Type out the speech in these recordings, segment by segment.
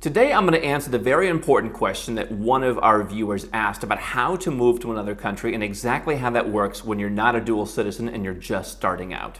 Today I'm going to answer the very important question that one of our viewers asked about how to move to another country and exactly how that works when you're not a dual citizen and you're just starting out.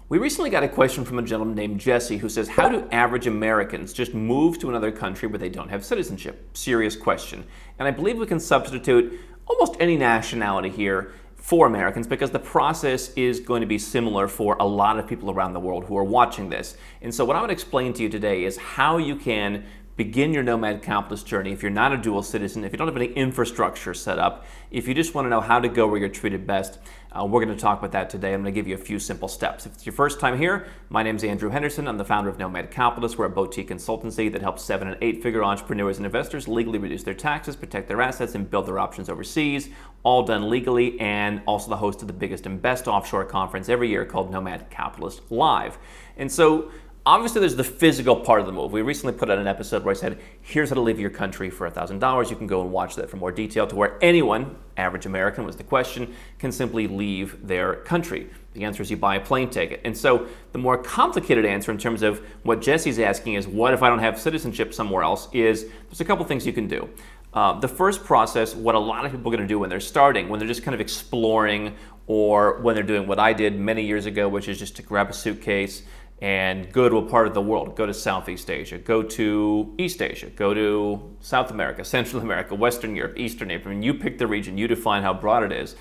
We recently got a question from a gentleman named Jesse who says, how do average Americans just move to another country where they don't have citizenship? Serious question. And I believe we can substitute almost any nationality here for Americans because the process is going to be similar for a lot of people around the world who are watching this. And so what I'm going to explain to you today is how you can begin your Nomad Capitalist journey if you're not a dual citizen, if you don't have any infrastructure set up, if you just want to know how to go where you're treated best. We're going to talk about that today. I'm going to give you a few simple steps. If it's your first time here, my name is Andrew Henderson. I'm the founder of Nomad Capitalist. We're a boutique consultancy that helps 7- and 8-figure entrepreneurs and investors legally reduce their taxes, protect their assets, and build their options overseas, all done legally, and also the host of the biggest and best offshore conference every year called Nomad Capitalist Live. And so obviously, there's the physical part of the move. We recently put out an episode where I said, here's how to leave your country for $1,000. You can go and watch that for more detail to where anyone, average American was the question, can simply leave their country. The answer is you buy a plane ticket. And so the more complicated answer in terms of what Jesse's asking is, what if I don't have citizenship somewhere else, is there's a couple things you can do. The first process, what a lot of people are going to do when they're starting, when they're just kind of exploring, or when they're doing what I did many years ago, which is just to grab a suitcase and go to a part of the world, go to Southeast Asia, go to East Asia, go to South America, Central America, Western Europe, Eastern Europe. I mean, you pick the region, you define how broad it is.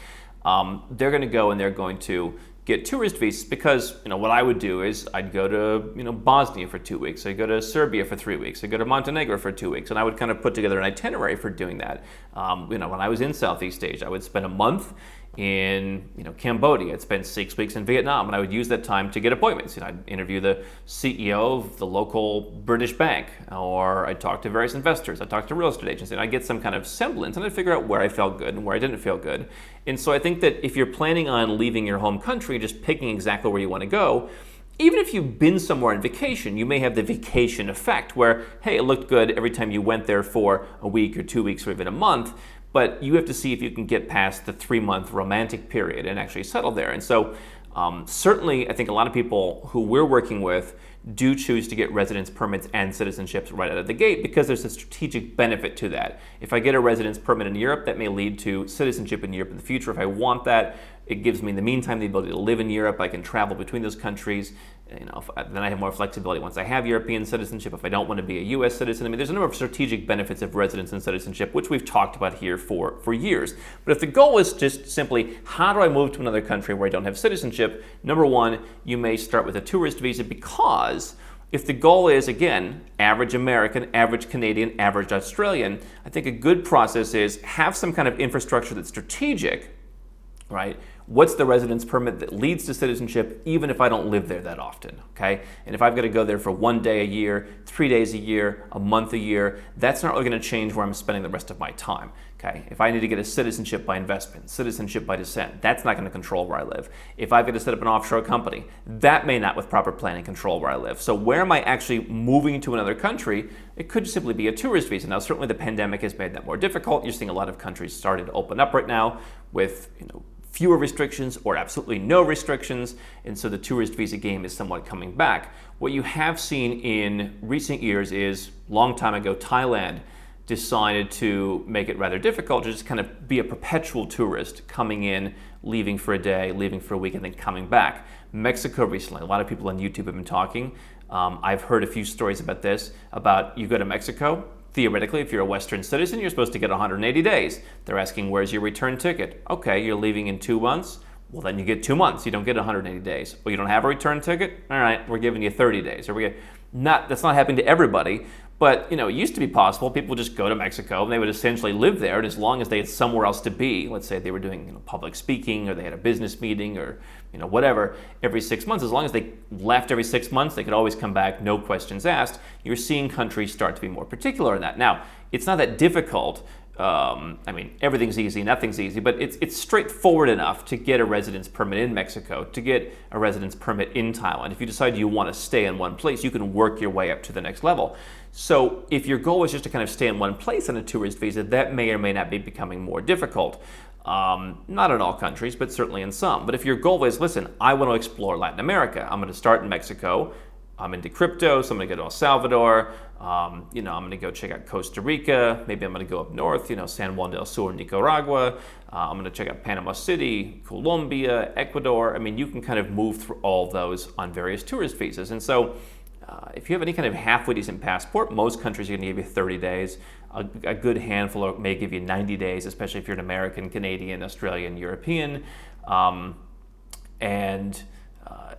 They're going to go and they're going to get tourist visas because, what I would do is I'd go to, Bosnia for 2 weeks. I'd go to Serbia for 3 weeks. I'd go to Montenegro for 2 weeks. And I would kind of put together an itinerary for doing that. When I was in Southeast Asia, I would spend a month in Cambodia. I'd spend 6 weeks in Vietnam, and I would use that time to get appointments. I'd interview the CEO of the local British bank, or I'd talk to various investors. I'd talk to real estate agents, and I'd get some kind of semblance, and I'd figure out where I felt good and where I didn't feel good. And so I think that if you're planning on leaving your home country, just picking exactly where you want to go, even if you've been somewhere on vacation, you may have the vacation effect where, hey, it looked good every time you went there for a week or 2 weeks or even a month. But you have to see if you can get past the 3-month romantic period and actually settle there. And so certainly, I think a lot of people who we're working with do choose to get residence permits and citizenships right out of the gate because there's a strategic benefit to that. If I get a residence permit in Europe, that may lead to citizenship in Europe in the future. If I want that, it gives me in the meantime the ability to live in Europe. I can travel between those countries. Then I have more flexibility once I have European citizenship. If I don't want to be a U.S. citizen, there's a number of strategic benefits of residence and citizenship, which we've talked about here for years. But if the goal is just simply, how do I move to another country where I don't have citizenship? Number one, you may start with a tourist visa because if the goal is, again, average American, average Canadian, average Australian, I think a good process is have some kind of infrastructure that's strategic, right? What's the residence permit that leads to citizenship, even if I don't live there that often, okay? And if I've got to go there for 1 day a year, 3 days a year, a month a year, that's not really going to change where I'm spending the rest of my time, okay? If I need to get a citizenship by investment, citizenship by descent, that's not going to control where I live. If I've got to set up an offshore company, that may not, with proper planning, control where I live. So where am I actually moving to another country? It could simply be a tourist visa. Now, certainly the pandemic has made that more difficult. You're seeing a lot of countries starting to open up right now with, fewer restrictions or absolutely no restrictions, and so the tourist visa game is somewhat coming back. What you have seen in recent years is, long time ago, Thailand decided to make it rather difficult to just kind of be a perpetual tourist, coming in, leaving for a day, leaving for a week, and then coming back. Mexico recently, a lot of people on YouTube have been talking. I've heard a few stories about this, about you go to Mexico, theoretically, if you're a Western citizen, you're supposed to get 180 days. They're asking, where's your return ticket? Okay, you're leaving in 2 months. Well, then you get 2 months. You don't get 180 days. Well, you don't have a return ticket? All right, we're giving you 30 days. That's not happening to everybody, but it used to be possible. People would just go to Mexico and they would essentially live there, and as long as they had somewhere else to be, let's say they were doing public speaking, or they had a business meeting, or whatever, every 6 months, as long as they left every 6 months, they could always come back, no questions asked. You're seeing countries start to be more particular in that. Now, it's not that difficult. Everything's easy, nothing's easy, but it's straightforward enough to get a residence permit in Mexico, to get a residence permit in Thailand. If you decide you want to stay in one place, you can work your way up to the next level. So if your goal is just to kind of stay in one place on a tourist visa, that may or may not be becoming more difficult. Not in all countries, but certainly in some. But if your goal is, listen, I want to explore Latin America, I'm going to start in Mexico, I'm into crypto, so I'm going to go to El Salvador. I'm going to go check out Costa Rica. Maybe I'm going to go up north, San Juan del Sur, Nicaragua. I'm going to check out Panama City, Colombia, Ecuador. I mean, you can kind of move through all of those on various tourist visas. And so if you have any kind of halfway decent passport, most countries are going to give you 30 days. A good handful may give you 90 days, especially if you're an American, Canadian, Australian, European. And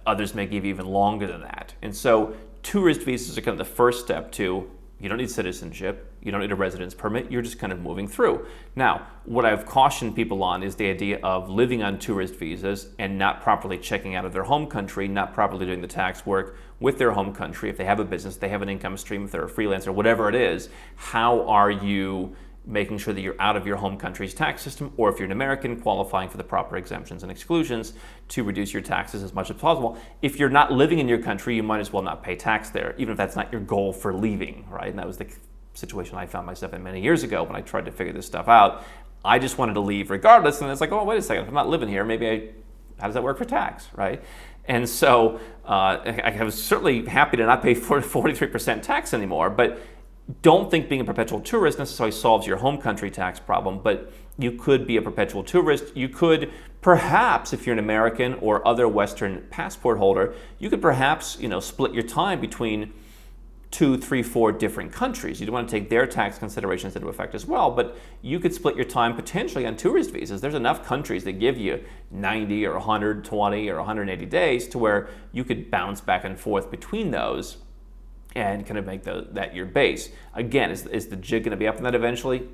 others may give you even longer than that. And so tourist visas are kind of the first step to, you don't need citizenship, you don't need a residence permit, you're just kind of moving through. Now, what I've cautioned people on is the idea of living on tourist visas and not properly checking out of their home country, not properly doing the tax work with their home country. If they have a business, they have an income stream, if they're a freelancer, whatever it is, how are you making sure that you're out of your home country's tax system, or if you're an American, qualifying for the proper exemptions and exclusions to reduce your taxes as much as possible. If you're not living in your country, you might as well not pay tax there, even if that's not your goal for leaving, right? And that was the situation I found myself in many years ago when I tried to figure this stuff out. I just wanted to leave regardless, and it's like, oh, wait a second, if I'm not living here, how does that work for tax, right? And so I was certainly happy to not pay 43% tax anymore, but don't think being a perpetual tourist necessarily solves your home country tax problem, but you could be a perpetual tourist. You could perhaps, if you're an American or other Western passport holder, you could perhaps, split your time between 2, 3, 4 different countries. You don't want to take their tax considerations into effect as well, but you could split your time potentially on tourist visas. There's enough countries that give you 90 or 120 or 180 days to where you could bounce back and forth between those and kind of make that your base. Again, is the jig going to be up on that eventually?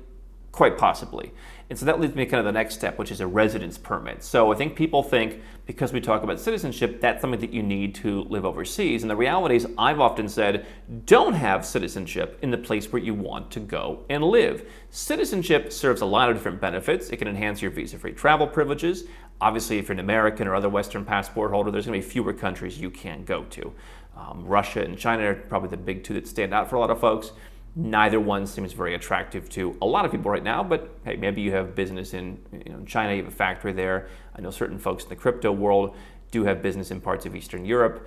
Quite possibly. And so that leads me to kind of the next step, which is a residence permit. So I think people think, because we talk about citizenship, that's something that you need to live overseas. And the reality is, I've often said, don't have citizenship in the place where you want to go and live. Citizenship serves a lot of different benefits. It can enhance your visa-free travel privileges. Obviously, if you're an American or other Western passport holder, there's going to be fewer countries you can go to. Russia and China are probably the big two that stand out for a lot of folks. Neither one seems very attractive to a lot of people right now, but hey, maybe you have business in China, you have a factory there. I know certain folks in the crypto world do have business in parts of Eastern Europe.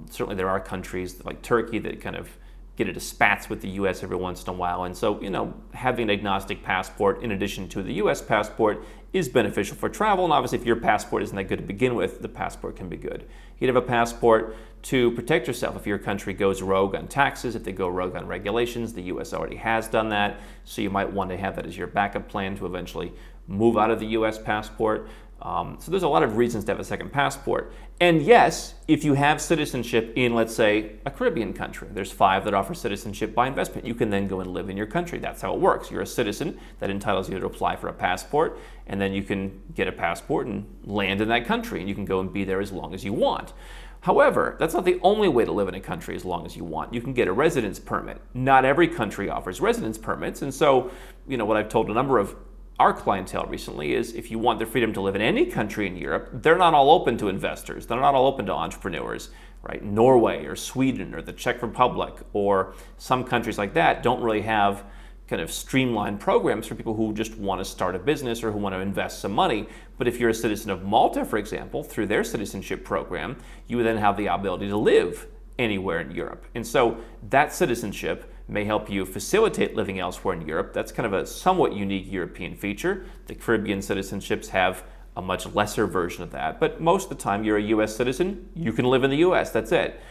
Certainly there are countries like Turkey that kind of get into spats with the US every once in a while. And so, having an agnostic passport in addition to the US passport is beneficial for travel. And obviously if your passport isn't that good to begin with, the passport can be good. You'd have a passport to protect yourself if your country goes rogue on taxes, if they go rogue on regulations. The US already has done that, so you might want to have that as your backup plan to eventually move out of the US passport. So there's a lot of reasons to have a second passport. And yes, if you have citizenship in, let's say, a Caribbean country, there's 5 that offer citizenship by investment. You can then go and live in your country. That's how it works. You're a citizen. That entitles you to apply for a passport, and then you can get a passport and land in that country, and you can go and be there as long as you want. However, that's not the only way to live in a country as long as you want. You can get a residence permit. Not every country offers residence permits, and so, what I've told a number of our clientele recently is, if you want the freedom to live in any country in Europe, they're not all open to investors. They're not all open to entrepreneurs, right? Norway or Sweden or the Czech Republic or some countries like that don't really have kind of streamlined programs for people who just want to start a business or who want to invest some money. But if you're a citizen of Malta, for example, through their citizenship program, you would then have the ability to live anywhere in Europe. And so that citizenship may help you facilitate living elsewhere in Europe. That's kind of a somewhat unique European feature. The Caribbean citizenships have a much lesser version of that. But most of the time you're a US citizen, you can live in the US, that's it.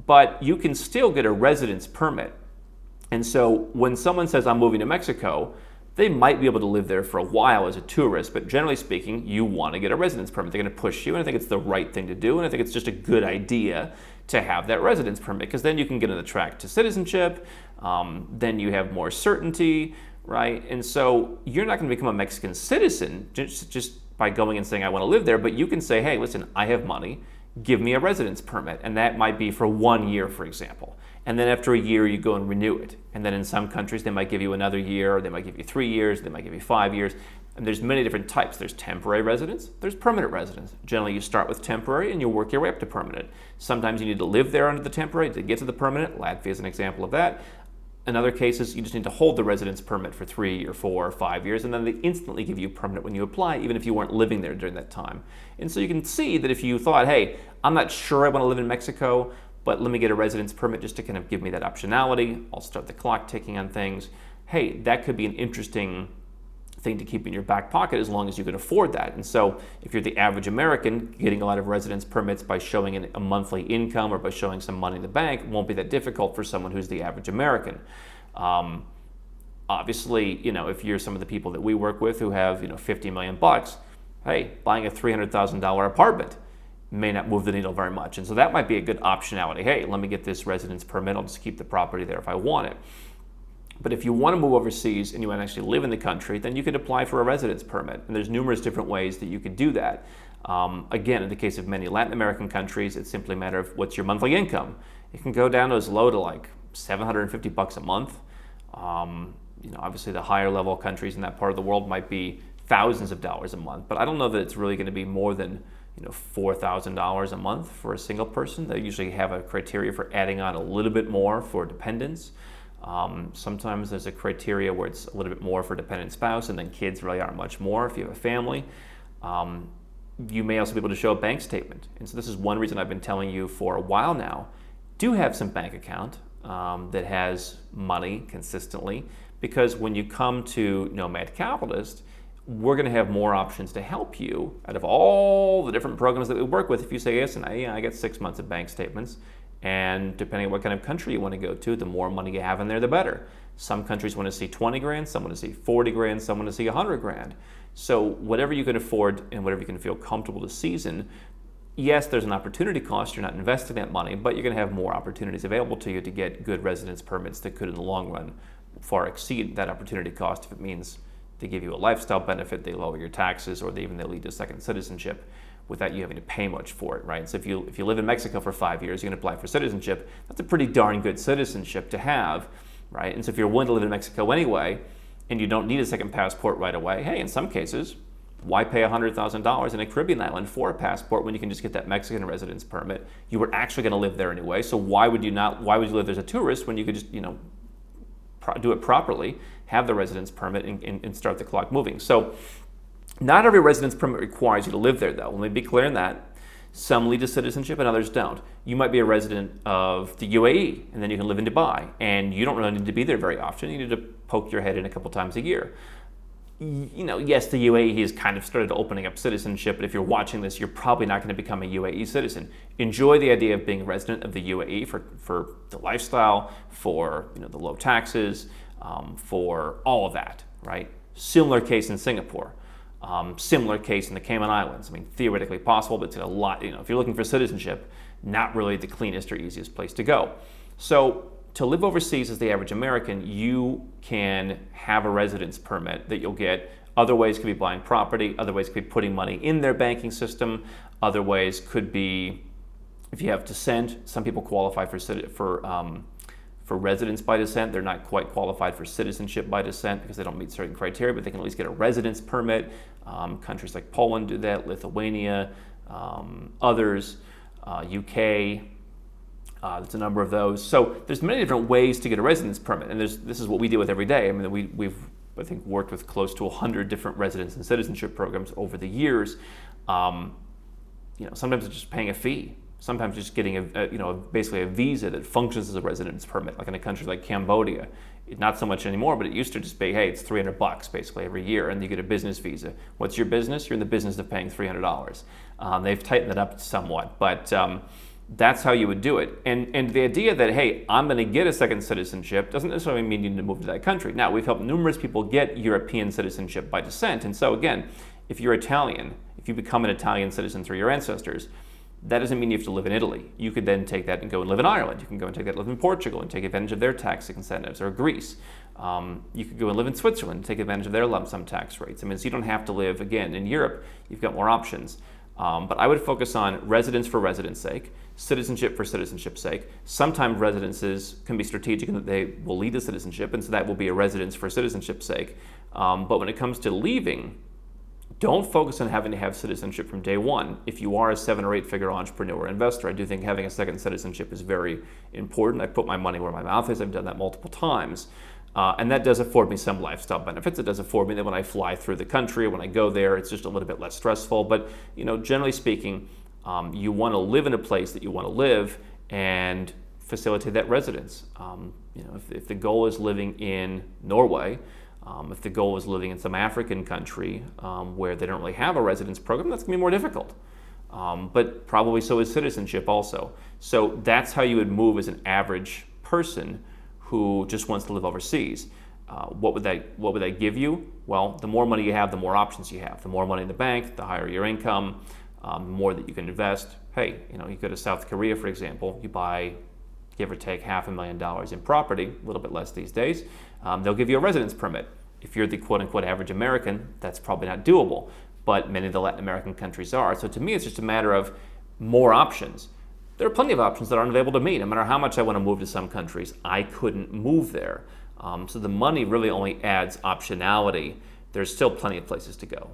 But you can still get a residence permit. And so when someone says, I'm moving to Mexico, they might be able to live there for a while as a tourist, but generally speaking, you want to get a residence permit. They're going to push you, and I think it's the right thing to do, and I think it's just a good idea to have that residence permit, because then you can get on the track to citizenship, then you have more certainty, right? And so you're not going to become a Mexican citizen just by going and saying, I want to live there, but you can say, hey, listen, I have money, give me a residence permit, and that might be for 1 year, for example. And then after a year, you go and renew it. And then in some countries, they might give you another year, or they might give you 3 years, they might give you 5 years. And there's many different types. There's temporary residence, there's permanent residence. Generally, you start with temporary and you work your way up to permanent. Sometimes you need to live there under the temporary to get to the permanent. Latvia is an example of that. In other cases, you just need to hold the residence permit for 3 or 4 or 5 years, and then they instantly give you permanent when you apply, even if you weren't living there during that time. And so you can see that if you thought, hey, I'm not sure I want to live in Mexico, but let me get a residence permit just to kind of give me that optionality. I'll start the clock ticking on things. Hey, that could be an interesting thing to keep in your back pocket as long as you can afford that. And so if you're the average American, getting a lot of residence permits by showing a monthly income or by showing some money in the bank won't be that difficult for someone who's the average American. Obviously, if you're some of the people that we work with who have, $50 million, hey, buying a $300,000 apartment may not move the needle very much. And so that might be a good optionality. Hey, let me get this residence permit. I'll just keep the property there if I want it. But if you want to move overseas and you want to actually live in the country, then you could apply for a residence permit. And there's numerous different ways that you could do that. Again, in the case of many Latin American countries, it's simply a matter of what's your monthly income. It can go down to as low to like $750 a month. Obviously the higher level countries in that part of the world might be thousands of dollars a month. But I don't know that it's really going to be more than $4,000 a month for a single person. They usually have a criteria for adding on a little bit more for dependents. Sometimes there's a criteria where it's a little bit more for dependent spouse, and then kids really aren't much more if you have a family. You may also be able to show a bank statement. And so this is one reason I've been telling you for a while now, do have some bank account that has money consistently, because when you come to Nomad Capitalist, we're going to have more options to help you out of all the different programs that we work with. If you say, yes, and I get 6 months of bank statements, and depending on what kind of country you want to go to, the more money you have in there, the better. Some countries want to see 20 grand, some want to see 40 grand, some want to see 100 grand. So whatever you can afford and whatever you can feel comfortable to season, yes, there's an opportunity cost. You're not investing that money, but you're going to have more opportunities available to you to get good residence permits that could, in the long run, far exceed that opportunity cost if it means they give you a lifestyle benefit, they lower your taxes, or they lead to second citizenship without you having to pay much for it, right? So if you live in Mexico for 5 years, you're going to apply for citizenship. That's a pretty darn good citizenship to have, right? And so if you're willing to live in Mexico anyway, and you don't need a second passport right away, hey, in some cases, why pay $100,000 in a Caribbean island for a passport when you can just get that Mexican residence permit? You were actually going to live there anyway, so why would you live there as a tourist when you could just, do it properly, have the residence permit, and start the clock moving? So not every residence permit requires you to live there, though. Let me be clear on that. Some lead to citizenship and others don't. You might be a resident of the UAE, and then you can live in Dubai, and you don't really need to be there very often. You need to poke your head in a couple times a year. Yes, the UAE has kind of started opening up citizenship, but if you're watching this, you're probably not going to become a UAE citizen. Enjoy the idea of being a resident of the UAE for the lifestyle, for the low taxes, for all of that, right? Similar case in Singapore. Similar case in the Cayman Islands. I mean, theoretically possible, but it's a lot. If you're looking for citizenship, not really the cleanest or easiest place to go. So to live overseas as the average American, you can have a residence permit that you'll get. Other ways could be buying property. Other ways could be putting money in their banking system. Other ways could be, if you have descent, some people qualify for residence by descent. They're not quite qualified for citizenship by descent because they don't meet certain criteria, but they can at least get a residence permit. Countries like Poland do that, Lithuania, others, UK. There's a number of those. So there's many different ways to get a residence permit, and this is what we deal with every day. I mean, we've I think worked with close to 100 different residence and citizenship programs over the years. Sometimes it's just paying a fee. Sometimes just getting basically a visa that functions as a residence permit, like in a country like Cambodia. Not so much anymore, but it used to just be, hey, it's $300 basically every year, and you get a business visa. What's your business? You're in the business of paying $300. They've tightened that up somewhat, but that's how you would do it. And the idea that, hey, I'm going to get a second citizenship doesn't necessarily mean you need to move to that country. Now, we've helped numerous people get European citizenship by descent. And so again, if you're Italian, if you become an Italian citizen through your ancestors, that doesn't mean you have to live in Italy. You could then take that and go and live in Ireland. You can go and take that and live in Portugal and take advantage of their tax incentives, or Greece. You could go and live in Switzerland and take advantage of their lump sum tax rates. I mean, so you don't have to live, again, in Europe. You've got more options. But I would focus on residence for residence sake, citizenship for citizenship's sake. Sometimes residences can be strategic in that they will lead to citizenship, and so that will be a residence for citizenship's sake. But when it comes to leaving, don't focus on having to have citizenship from day one. If you are a 7 or 8 figure entrepreneur or investor, I do think having a second citizenship is very important. I put my money where my mouth is. I've done that multiple times. And that does afford me some lifestyle benefits. It does afford me that when I fly through the country, when I go there, it's just a little bit less stressful. But generally speaking, you want to live in a place that you want to live, and facilitate that residence. If the goal is living in Norway, if the goal is living in some African country where they don't really have a residence program, that's going to be more difficult. But probably so is citizenship also. So that's how you would move as an average person who just wants to live overseas. What would that give you? Well, the more money you have, the more options you have. The more money in the bank, the higher your income, the more that you can invest. Hey, you go to South Korea, for example, you buy, give or take, $500,000 in property, a little bit less these days. They'll give you a residence permit. If you're the quote-unquote average American, that's probably not doable, but many of the Latin American countries are. So to me, it's just a matter of more options. There are plenty of options that aren't available to me. No matter how much I want to move to some countries, I couldn't move there. So the money really only adds optionality. There's still plenty of places to go.